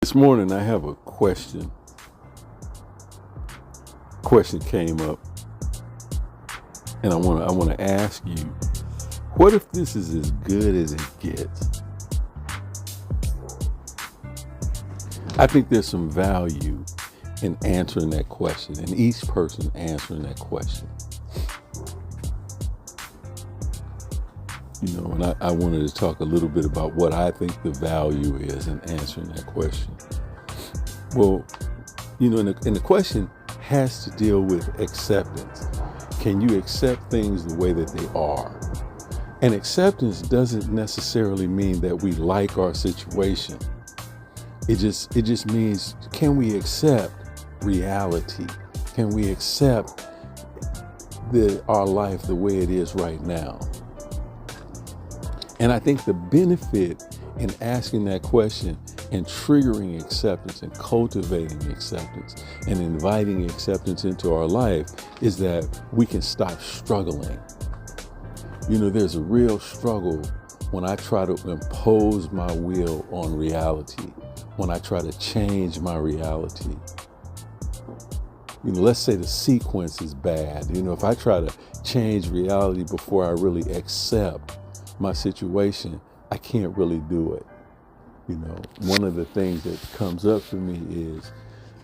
This morning I have a question. Question came up, and I want to ask you, what if this is as good as it gets? I think there's some value in answering that question, and each person answering that question. And I wanted to talk a little bit about what I think the value is in answering that question. Well, and the question has to deal with acceptance. Can you accept things the way that they are? And acceptance doesn't necessarily mean that we like our situation. It just means, can we accept reality? Can we accept our life the way it is right now? And I think the benefit in asking that question and triggering acceptance and cultivating acceptance and inviting acceptance into our life is that we can stop struggling. There's a real struggle when I try to impose my will on reality, when I try to change my reality. Let's say the sequence is bad. If I try to change reality before I really accept my situation, I can't really do it. One of the things that comes up for me is,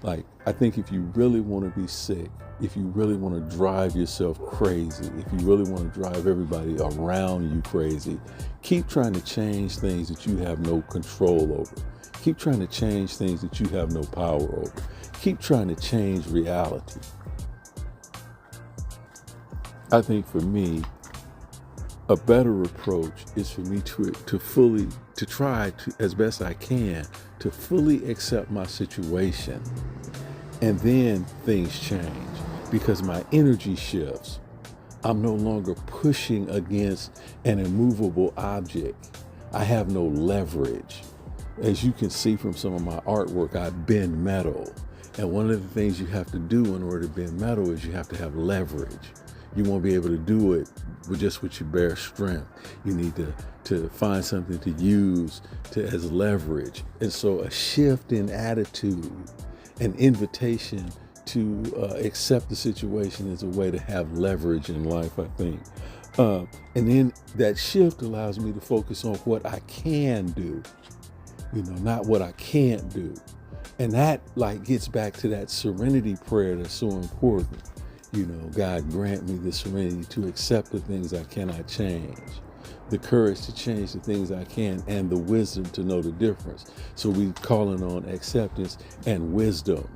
I think if you really want to be sick, if you really want to drive yourself crazy, if you really want to drive everybody around you crazy, keep trying to change things that you have no control over. Keep trying to change things that you have no power over. Keep trying to change reality. I think for me, a better approach is for me to try to, as best I can, to fully accept my situation. And then things change because my energy shifts. I'm no longer pushing against an immovable object. I have no leverage. As you can see from some of my artwork, I bend metal. And one of the things you have to do in order to bend metal is you have to have leverage. You won't be able to do it with your bare strength. You need to find something to use as leverage. And so a shift in attitude, an invitation to accept the situation is a way to have leverage in life, I think. And then that shift allows me to focus on what I can do, not what I can't do. And that gets back to that serenity prayer that's so important. God grant me the serenity to accept the things I cannot change, the courage to change the things I can, and the wisdom to know the difference. So we're calling on acceptance and wisdom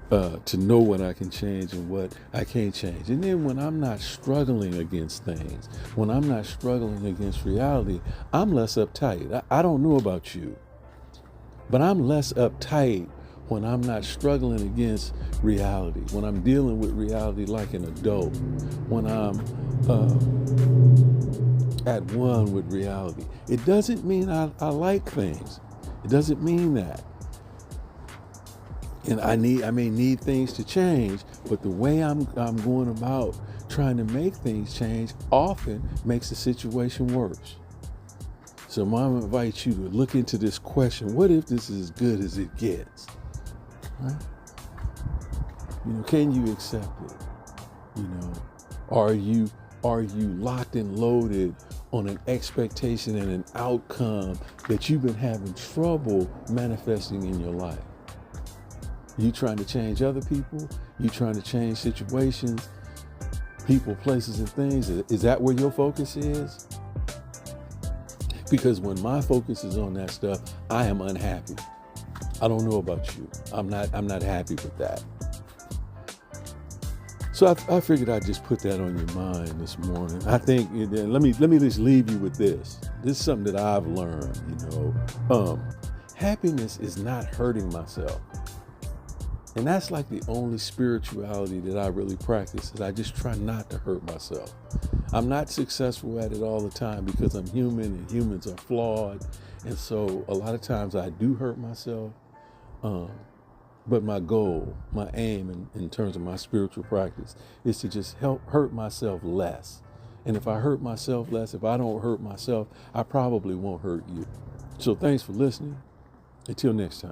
to know what I can change and what I can't change. And then when I'm not struggling against things, when I'm not struggling against reality, I'm less uptight. I don't know about you, but I'm less uptight when I'm not struggling against reality, when I'm dealing with reality like an adult, when I'm at one with reality. It doesn't mean I like things. It doesn't mean that. And I may need things to change, but the way I'm going about trying to make things change often makes the situation worse. So Mom invites you to look into this question: what if this is as good as it gets? Right? Can you accept it? Are you locked and loaded on an expectation and an outcome that you've been having trouble manifesting in your life? You trying to change other people? You trying to change situations, people, places, and things? Is that where your focus is? Because when my focus is on that stuff, I am unhappy. I don't know about you. I'm not happy with that. So I figured I'd just put that on your mind this morning. I think, let me just leave you with this. This is something that I've learned, happiness is not hurting myself. And that's the only spirituality that I really practice, is I just try not to hurt myself. I'm not successful at it all the time because I'm human and humans are flawed. And so a lot of times I do hurt myself. But my goal, my aim in terms of my spiritual practice is to just hurt myself less. And if I hurt myself less, if I don't hurt myself, I probably won't hurt you. So thanks for listening. Until next time.